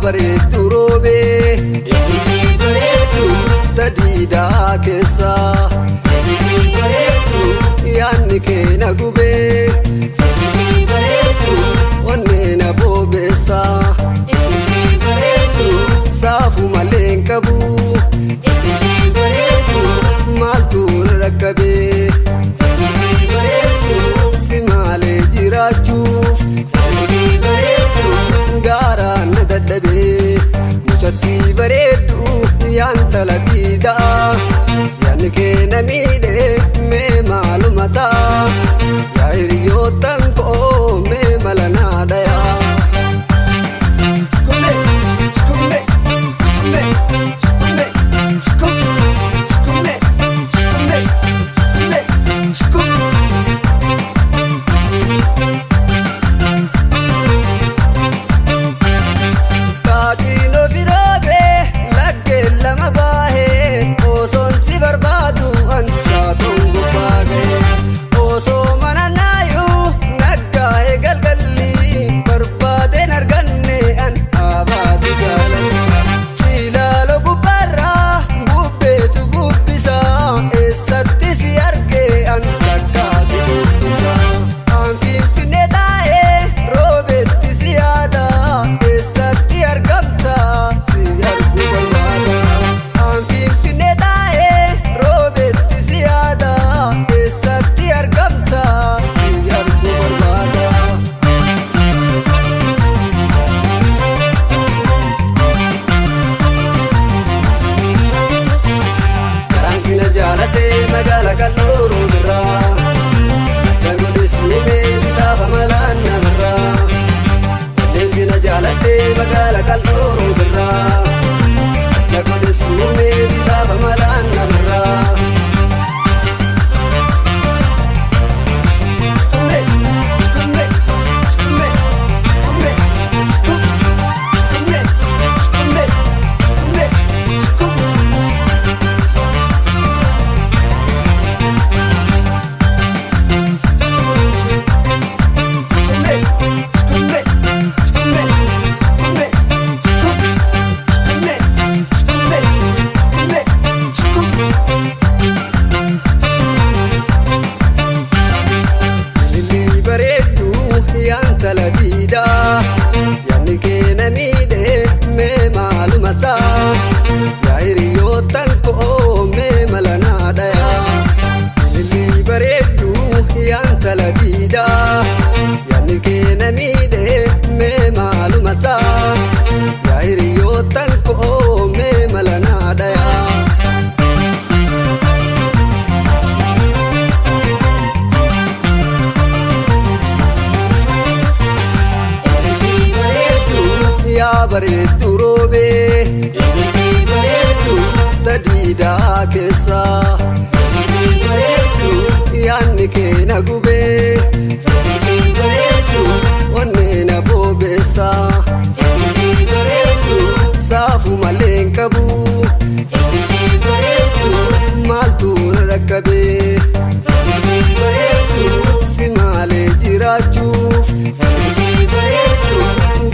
bareedu roobe bareedu tadida keessa bareedu yaanni kee na gube bareedu onnee na boobeessa bareedu saafu malee hin qabu bareedu maaltu na rakkabe bareedu si malee jiraachuuf gaaraan na dadhabe mucatti bareedu yaanta latiidha yaanni kee na miidhe mee maaluma ta'a yaa hiriyootan koo mee mala naa dhaya. Magala kaloro dira, jangudi sume tava malana dira. Desina jalate magala kaloro dira, jangudi sume tava malana dira. Yaanni kee na miidhe mee maaluma ta'a yaa hiriyootan koo mee mala naa dhaya. Ililli bareedu yaanta latiidha yaanni kee na miidhe mee maaluma ta'a yaa hiriyootan koo mee mala naa dhaya. Bareedu roobe bareedu tadida keessa bareedu yaanni kee na gube bareedu onnee na boobeessa bareedu saafu malee hin qabu bareedu maaltu na rakkabe bareedu si malee jiraachuuf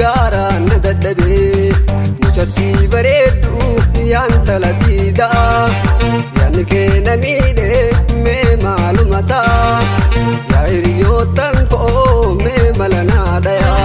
gaaraan na dadhabe mucatti bareedu yaanta latiidha yaanni kee na miidhe mee maaluma ta'a yaa hiriyootan koo mee mala naa dhaya.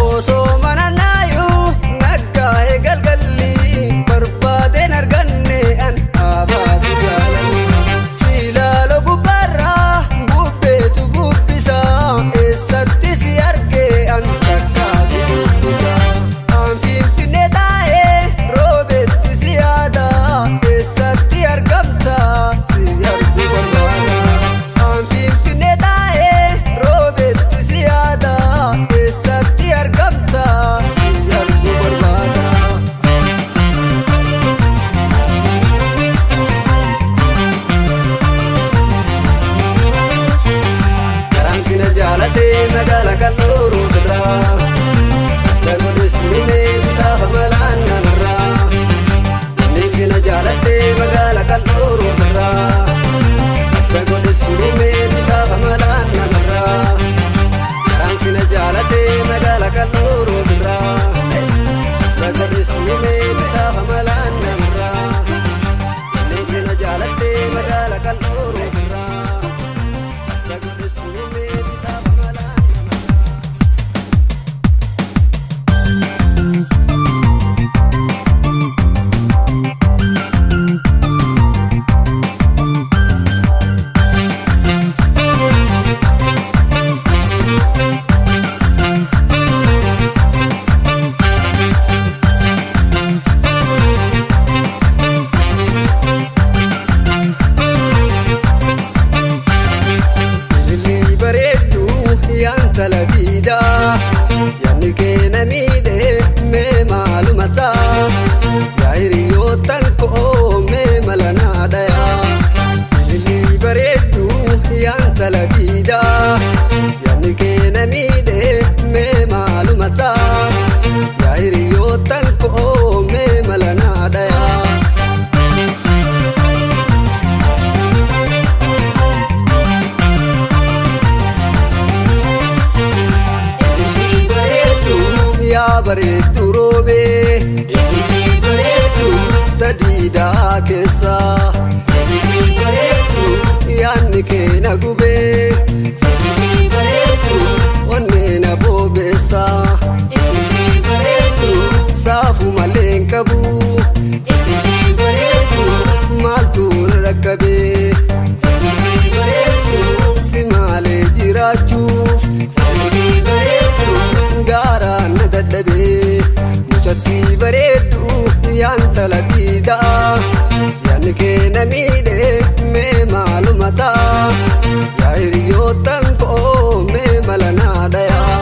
Osoo mana naayu naggaa'e maalumataa yaa hiriyoottan koo mee mala naa dhayaa ililii bareeddu yaan tala diidaa yaadni kee na miidhe mee maalumataa yaa hiriyoottan koo mee mala naa dhayaa. Yaa bareeddu roobee ililii bareeddu tadiidaa keessa ililii bareeddu yaadni kee na gubee ililii bareeddu onnee na boobeessa ililii bareeddu saafuu malee hin qabu ililii bareeddu maaltu na rakkabee ililii bareeddu si maalee jiraachuuf ililii bareeddu gaaraan na dadhabee mucattii bareeddu yaan tala diidaa yaadni kee na miidhe mee maalumataa yaa hiriyoottan koo mee mala naa dhayaa.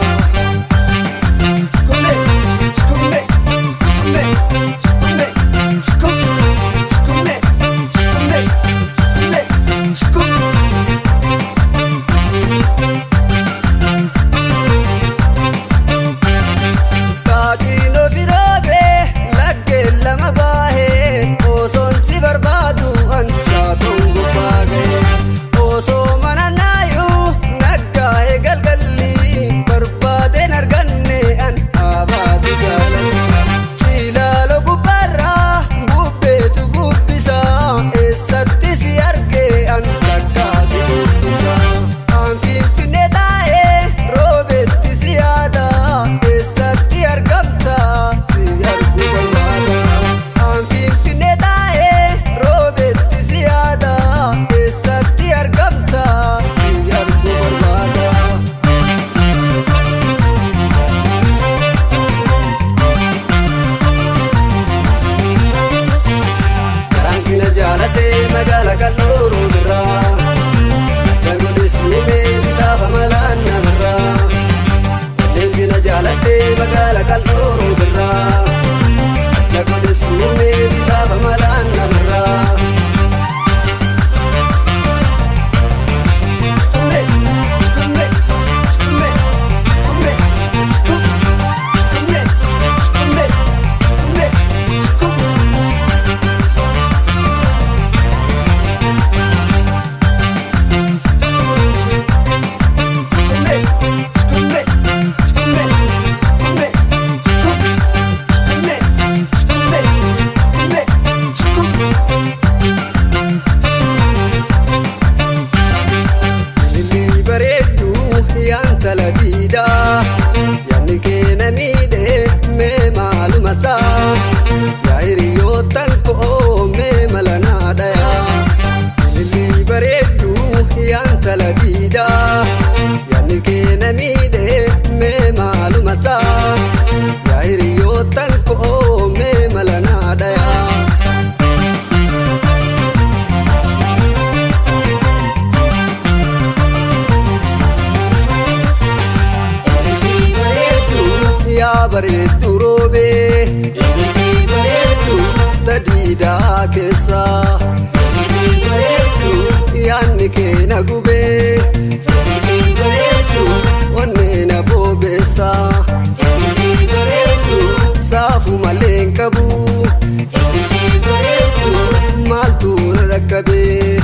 Magala kaloro dura, jangudi sume bitaba malana dura. Desina jalate magala kaloro dura, jangudi sume bitaba malana dura. Tala diidaa yaadni kee na miidhe mee maalumataa yaa hiriyoottan koo mee mala naa dhayaa ililii bareeddu yaan tala diidaa yaadni kee na miidhe mee maalumataa yaa hiriyoottan koo mee mala naa dhayaa. Yaa bareeddu roobee ililii bareeddu tadiidaa keessa ililii bareeddu yaadni kee na gubee ililii bareeddu onnee na boobeessa ililii bareeddu saafuu malee hin qabu ililii bareeddu maaltu na rakkabee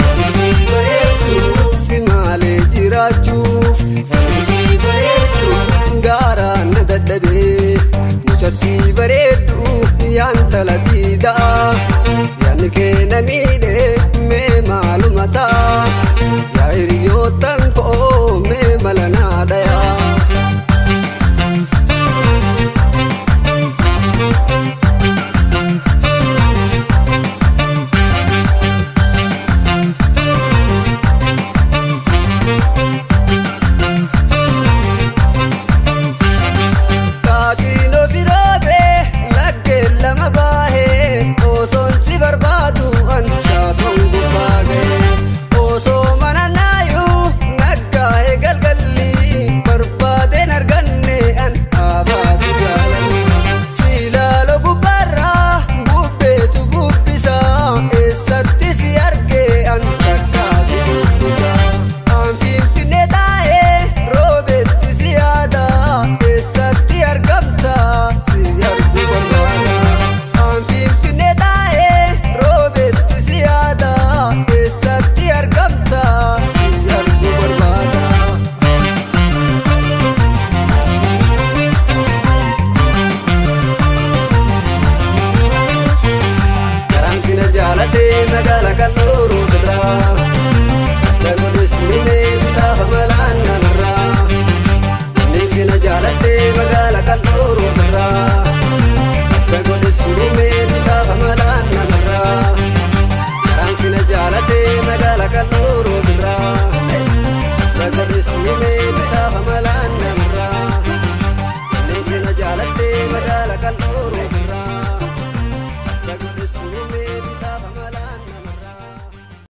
ililii bareeddu si maalee jiraachuuf ililii bareeddu gaaraan na dadhabee mucattii bareeddu yaan tala diidaa yaadni kee na miidhe mee maalumataa yaa hiriyoottan koo mee mala naa dhayaa. Lama